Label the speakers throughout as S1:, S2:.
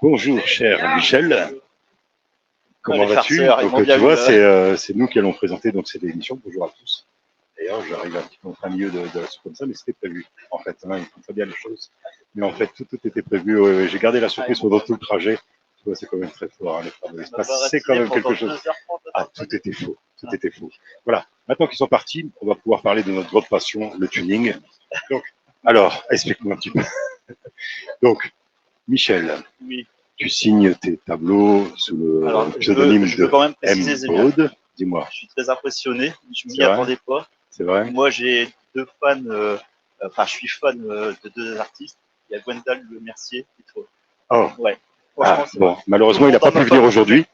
S1: Bonjour, cher Michel. Comment
S2: Les
S1: vas-tu?
S2: farceurs, ils m'ont
S1: Donc,
S2: bien
S1: tu vois,
S2: vu.
S1: c'est nous qui allons présenter donc cette émission. Bonjour à tous. D'ailleurs, j'arrive un petit peu en plein milieu de la soupe comme ça, mais c'était prévu. En fait, hein, ils font très bien les choses. Mais en fait, tout était prévu. J'ai gardé la surprise pendant tout le trajet. Tu vois, c'est quand même très fort, hein, les femmes de l'espace. C'est quand même quelque chose. Ah, tout était faux. Tout était faux. Voilà. Maintenant qu'ils sont partis, on va pouvoir parler de notre grande passion, le tuning. Donc, alors, explique-moi un petit peu. Donc, Michel.
S2: Oui.
S1: Tu signes tes tableaux sous le
S2: Alors,
S1: pseudonyme
S2: je veux
S1: de
S2: quand même
S1: M.
S2: préciser, Zémiel.
S1: Baud. Dis-moi.
S2: Je suis très impressionné. Je
S1: C'est
S2: m'y
S1: vrai?
S2: attendais pas.
S1: C'est vrai?
S2: Moi, j'ai deux fans. Enfin, je suis fan de deux artistes. Il y a Gwendal Le Mercier et toi.
S1: Oh.
S2: Ouais.
S1: Ah,
S2: Franchement, c'est
S1: bon,
S2: vrai.
S1: malheureusement, il n'a pas pu venir aujourd'hui.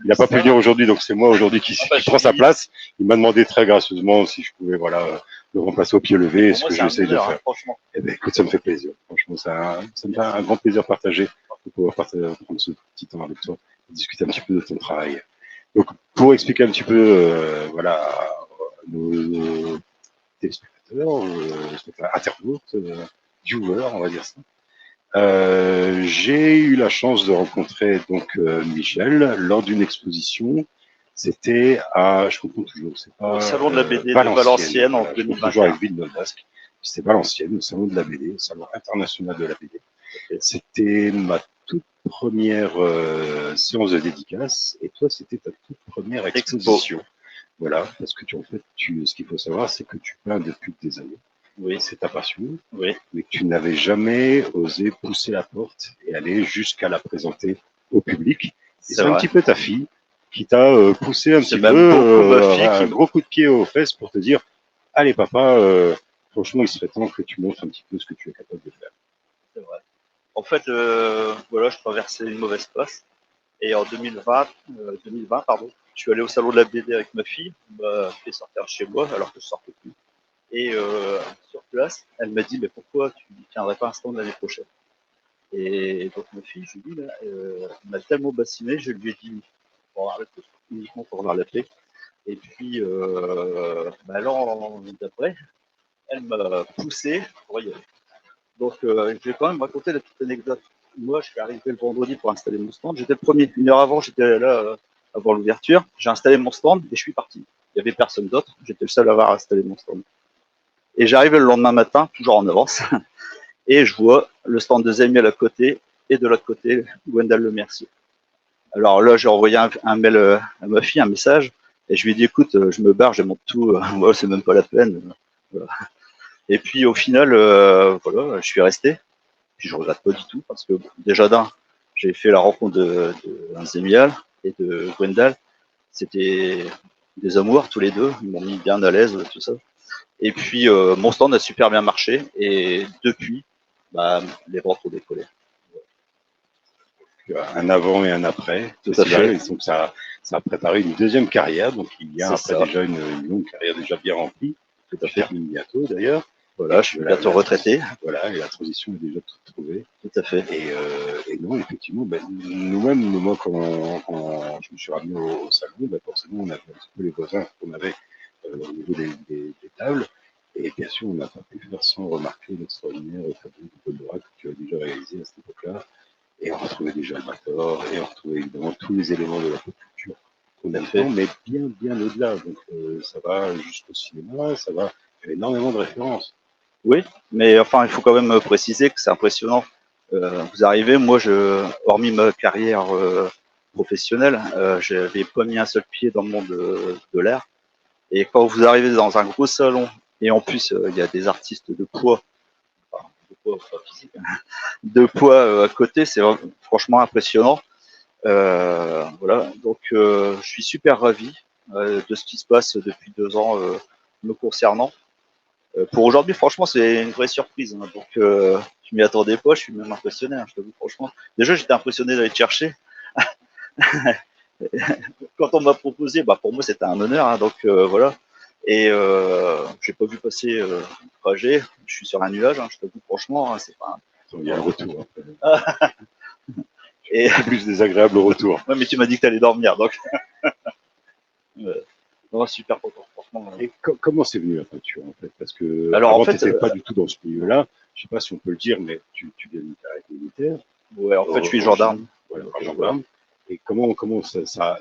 S1: Il n'a pas pu venir
S2: savent.
S1: aujourd'hui, donc c'est moi aujourd'hui qui prend sa place. Il m'a demandé très gracieusement si je pouvais, voilà, le remplacer au pied levé, ce
S2: Pour moi,
S1: que
S2: c'est un
S1: j'essaye de
S2: honneur,
S1: faire.
S2: franchement.
S1: Eh ben, écoute, ça me fait plaisir. Franchement, ça me fait un grand plaisir partagé de pouvoir prendre ce petit temps avec toi, et discuter un petit peu de ton travail. Donc, pour expliquer un petit peu, voilà, nos téléspectateurs, internautes, viewers, on va dire ça. J'ai eu la chance de rencontrer donc Michel lors d'une exposition. C'était à, je comprends toujours, c'est pas
S2: Au Salon de la BD de Valenciennes en
S1: voilà, je confonds toujours
S2: 2021.
S1: avec Villeneuve-d'Ascq. C'était Valenciennes, au Salon de la BD, au Salon international de la BD. C'était ma toute première séance de dédicace, et toi, c'était ta toute première exposition. Voilà, parce que en fait, ce qu'il faut savoir, c'est que tu peins depuis des années.
S2: Oui.
S1: C'est ta passion.
S2: Oui.
S1: Mais que tu n'avais jamais osé pousser la porte et aller jusqu'à la présenter au public. Et c'est un petit peu ta fille qui t'a poussé un petit peu, un gros coup de pied aux fesses pour te dire, allez papa, franchement, il serait temps que tu montres un petit peu ce que tu es capable de faire.
S2: C'est vrai. En fait, voilà, je traversais une mauvaise passe. Et en 2020, pardon, je suis allé au salon de la BD avec ma fille. Elle m'a fait sortir de chez moi alors que je sortais plus. Et sur place, elle m'a dit, mais pourquoi tu ne tiendrais pas un stand l'année prochaine? Et donc ma fille, je lui dis, là, elle m'a tellement bassiné, je lui ai dit, pour arrêter, uniquement pour voir la paix. Et puis, l'an d'après, elle m'a poussé pour y aller. Donc, je vais quand même raconter la petite anecdote. Moi, je suis arrivé le vendredi pour installer mon stand. J'étais le premier. Une heure avant, j'étais là avant l'ouverture. J'ai installé mon stand et je suis parti. Il n'y avait personne d'autre. J'étais le seul à avoir installé mon stand. Et j'arrive le lendemain matin, toujours en avance, et je vois le stand de Zémiel à côté et de l'autre côté, Gwendal Le Mercier. Alors là, j'ai envoyé un mail à ma fille, un message, et je lui ai dit, écoute, je me barre, je monte tout. Voilà, c'est même pas la peine. Voilà. Et puis au final, voilà, je suis resté. Puis je regrette pas du tout parce que déjà j'ai fait la rencontre de Zémiel et de Gwendal. C'était des amours tous les deux. Ils m'ont mis bien à l'aise, tout ça. Et puis mon stand a super bien marché et depuis, les ventes ont décollé.
S1: Un avant et un après.
S2: Tout à fait.
S1: Et donc ça a préparé une deuxième carrière. Donc il y a après déjà une longue carrière déjà bien remplie.
S2: Tout à fait.
S1: Bientôt d'ailleurs.
S2: Voilà, je suis bientôt retraité.
S1: Voilà, et la transition est déjà toute trouvée.
S2: Tout à fait.
S1: Et non, effectivement, nous-mêmes, moi, quand je me suis ramené au salon, forcément, on avait un petit peu les voisins qu'on avait au niveau des tables. Et bien sûr, on n'a pas pu faire sans remarquer l'extraordinaire tableau de Paul Dora que tu as déjà réalisé à cette époque-là. Et on retrouvait déjà le Mator, et on retrouvait évidemment tous les éléments de la pop culture qu'on a fait, mais bien, bien au-delà. Donc ça va jusqu'au cinéma, ça va, il y a énormément de références.
S2: Oui, mais enfin, il faut quand même préciser que c'est impressionnant. Vous arrivez, moi, hormis ma carrière professionnelle, j'avais pas mis un seul pied dans le monde de l'art. Et quand vous arrivez dans un gros salon, et en plus, il y a des artistes de poids, enfin, de poids pas physique, de poids à côté, c'est franchement impressionnant. Voilà, donc je suis super ravi de ce qui se passe depuis 2 ans me concernant. Pour aujourd'hui, franchement, c'est une vraie surprise. Hein. Donc, je m'y attendais pas. Je suis même impressionné. Hein, je t'avoue, franchement. Déjà, j'étais impressionné d'aller te chercher. Quand on m'a proposé, pour moi, c'était un honneur. Hein, donc, voilà. Et j'ai pas vu passer le trajet. Je suis sur un nuage. Hein, je t'avoue, franchement, hein, c'est pas.
S1: Il y a le retour.
S2: Et
S1: plus désagréable au retour.
S2: Ouais, mais tu m'as dit que tu allais dormir, donc. Non, super content, franchement.
S1: Et comment c'est venu la peinture en fait? Parce que
S2: alors,
S1: avant,
S2: en fait,
S1: tu n'étais pas du tout dans ce milieu-là. Je ne sais pas si on peut le dire, mais tu viens d'une carrière militaire.
S2: Ouais, en fait, je suis
S1: au
S2: gendarme.
S1: voilà,
S2: Donc,
S1: gendarme. Et comment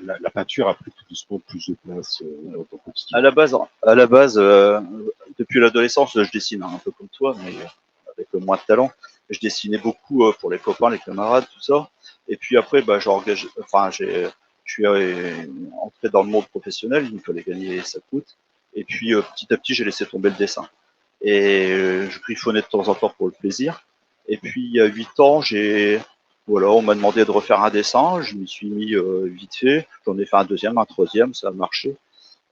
S1: la peinture a pris tout doucement plus de place dans ton quotidien?
S2: À la base, depuis l'adolescence, je dessine un peu comme toi, mais avec moins de talent. Je dessinais beaucoup pour les copains, les camarades, tout ça. Et puis après, bah, je suis entré dans le monde professionnel. Il me fallait gagner sa croûte. Et puis petit à petit, j'ai laissé tomber le dessin. Et je griffonnais de temps en temps pour le plaisir. Et puis il y a 8 ans, voilà, on m'a demandé de refaire un dessin. Je m'y suis mis vite fait. J'en ai fait un deuxième, un troisième, ça a marché.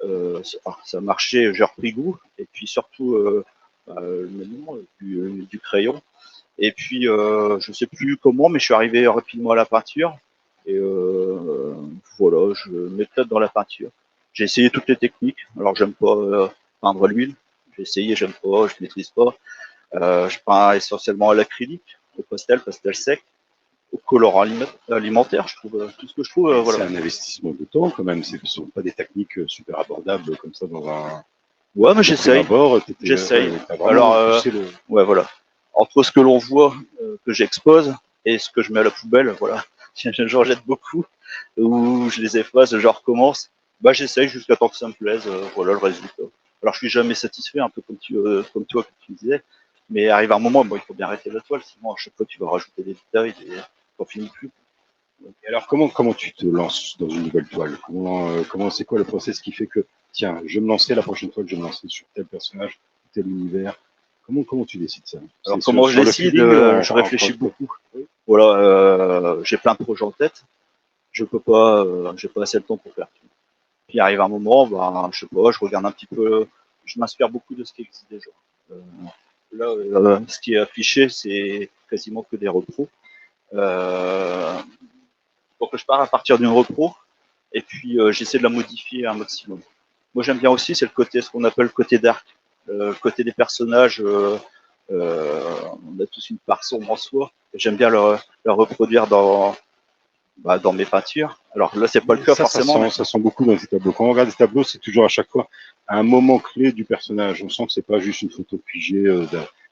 S2: Ça a marché, j'ai repris goût. Et puis surtout, maintenant, du crayon. Et puis, je sais plus comment, mais je suis arrivé rapidement à la peinture. Et voilà, je m'éclate dans la peinture. J'ai essayé toutes les techniques. Alors, j'aime pas peindre à l'huile. J'ai essayé, j'aime pas, je maîtrise pas. Je peins essentiellement à l'acrylique, au pastel sec, au colorant alimentaire. Je trouve tout ce que je trouve,
S1: C'est
S2: voilà.
S1: un investissement de temps quand même. Ce ne sont pas des techniques super abordables comme ça dans un
S2: Ouais, mais
S1: de prime
S2: j'essaye.
S1: abord.
S2: J'essaye.
S1: T'as
S2: Alors,
S1: vraiment poussé le.
S2: ouais, voilà. Entre ce que l'on voit, que j'expose, et ce que je mets à la poubelle, voilà. J'en jette beaucoup, ou je les efface, je recommence. Bah, j'essaye jusqu'à temps que ça me plaise. Voilà le résultat. Alors, je suis jamais satisfait, un peu comme toi, comme tu me disais. Mais arrive un moment, bon, il faut bien arrêter la toile, sinon à chaque fois tu vas rajouter des détails et t'en finis plus.
S1: Et alors comment tu te lances dans une nouvelle toile? Comment c'est quoi le process qui fait que tiens, je vais me lancer la prochaine fois que je vais me lancer sur tel personnage, tel univers? Comment tu décides ça?
S2: Alors,
S1: C'est
S2: comment je
S1: sur le
S2: décide,
S1: feeling
S2: je réfléchis beaucoup. Voilà, j'ai plein de projets en tête. J'ai pas assez de temps pour faire tout. Puis arrive un moment, bah, je sais pas, je regarde un petit peu, je m'inspire beaucoup de ce qui existe déjà. Euh, Là, ce qui est affiché, c'est quasiment que des repros. Euh, donc je pars à partir d'une repro et puis j'essaie de la modifier un maximum. Moi j'aime bien aussi, c'est le côté, ce qu'on appelle le côté dark, le côté des personnages. On a tous une part sombre en soi. J'aime bien le reproduire dans mes peintures. Alors là, c'est pas le cas forcément.
S1: Ça sent beaucoup dans ces tableaux. Quand on regarde les tableaux, c'est toujours à chaque fois un moment clé du personnage. On sent que c'est pas juste une photo figée.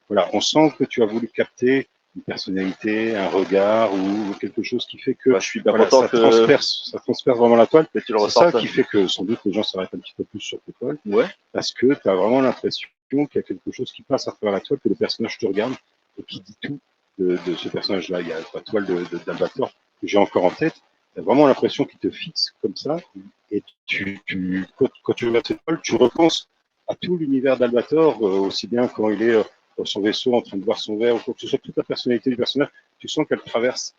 S1: Voilà, on sent que tu as voulu capter une personnalité, un regard ou quelque chose qui fait que
S2: Bah, je suis bien
S1: voilà,
S2: content
S1: ça transperce vraiment la toile.
S2: que tu le
S1: C'est ça
S2: ressentes.
S1: qui fait que sans doute les gens s'arrêtent un petit peu plus sur tes toiles
S2: Ouais.
S1: parce que tu as vraiment l'impression qu'il y a quelque chose qui passe à travers la toile, que le personnage te regarde et qui dit tout de ce personnage-là. Il y a la toile d'Albator que j'ai encore en tête. Tu as vraiment l'impression qu'il te fixe comme ça. Et quand tu regardes cette toile, tu repenses à tout l'univers d'Albator, aussi bien quand il est dans son vaisseau en train de boire son verre, ou quoi que ce soit, toute la personnalité du personnage, tu sens qu'elle traverse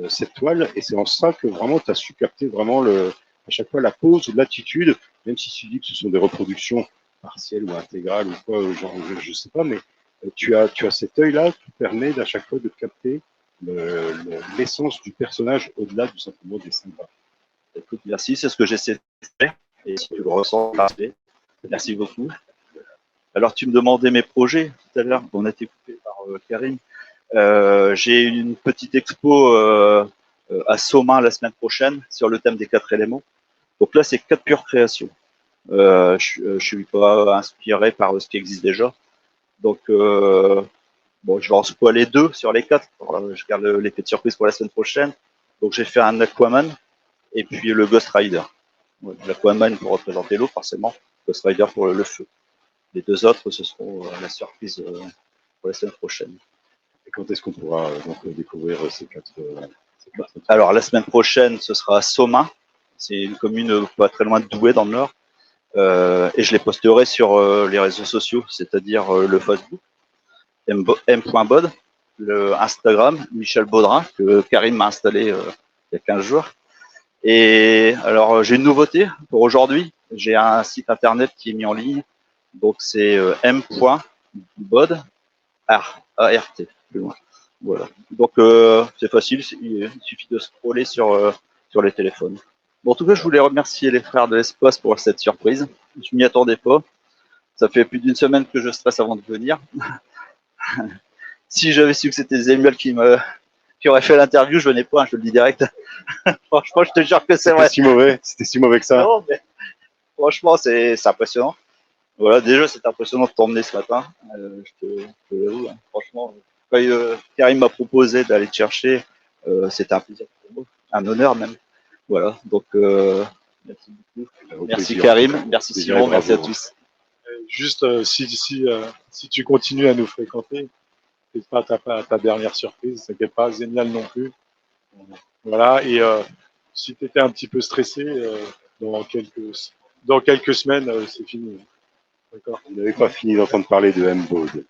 S1: cette toile. Et c'est en ça que vraiment tu as su capter vraiment à chaque fois la pose, l'attitude, même si tu dis que ce sont des reproductions partielles ou intégrales ou quoi, genre, je sais pas, mais tu as cet œil-là qui permet à chaque fois de capter l'essence du personnage au-delà du simplement des symboles.
S2: Écoute, merci, c'est ce que j'essaie de faire. Et si tu le ressens, merci beaucoup. Alors, tu me demandais mes projets tout à l'heure. On a été coupé par Karim. J'ai une petite expo à Somain la semaine prochaine sur le thème des 4 éléments. Donc là, c'est 4 pures créations. Je suis pas inspiré par ce qui existe déjà. Donc, bon, je vais en spoiler 2 sur les 4. Alors, je garde l'effet de surprise pour la semaine prochaine. Donc, j'ai fait un Aquaman et puis le Ghost Rider. Ouais, L'Aquaman pour représenter l'eau, forcément. Ghost Rider pour le feu. Les 2 autres, ce seront la surprise pour la semaine prochaine.
S1: Et quand est-ce qu'on pourra donc découvrir ces quatre
S2: Alors, la semaine prochaine, ce sera à Somain. C'est une commune pas très loin de Douai, dans le Nord. Et je les posterai sur les réseaux sociaux, c'est-à-dire le Facebook, m.bod, le Instagram, Michel Baudrin, que Karim m'a installé il y a 15 jours. Et alors, j'ai une nouveauté pour aujourd'hui. J'ai un site internet qui est mis en ligne. Donc, c'est m.bod, ART, plus loin. Voilà. Donc, c'est facile. Il suffit de scroller sur les téléphones. Bon, en tout cas, je voulais remercier les frères de l'espace pour cette surprise. Je m'y attendais pas. Ça fait plus d'une semaine que je stresse avant de venir. Si j'avais su que c'était Samuel qui aurait fait l'interview, je venais pas, hein, je te le dis direct. Franchement, je te jure que c'est vrai.
S1: C'était si mauvais que ça.
S2: Non, mais franchement, c'est impressionnant. Voilà, déjà, c'est impressionnant de t'emmener ce matin. Je te l'avoue, hein. Franchement, quand Karim m'a proposé d'aller te chercher, C'était un plaisir pour moi, un honneur même. Voilà, donc merci beaucoup.
S1: Au
S2: Merci
S1: plaisir.
S2: Karim, merci
S1: Plaisir et
S2: Simon, merci à
S1: bravo.
S2: tous.
S3: Juste, si tu continues à nous fréquenter, c'est pas ta dernière surprise, t'inquiète pas, génial non plus. Voilà, et si tu étais un petit peu stressé, dans quelques semaines, c'est fini. D'accord.
S1: Vous n'avez pas fini d'entendre parler de M-Bode.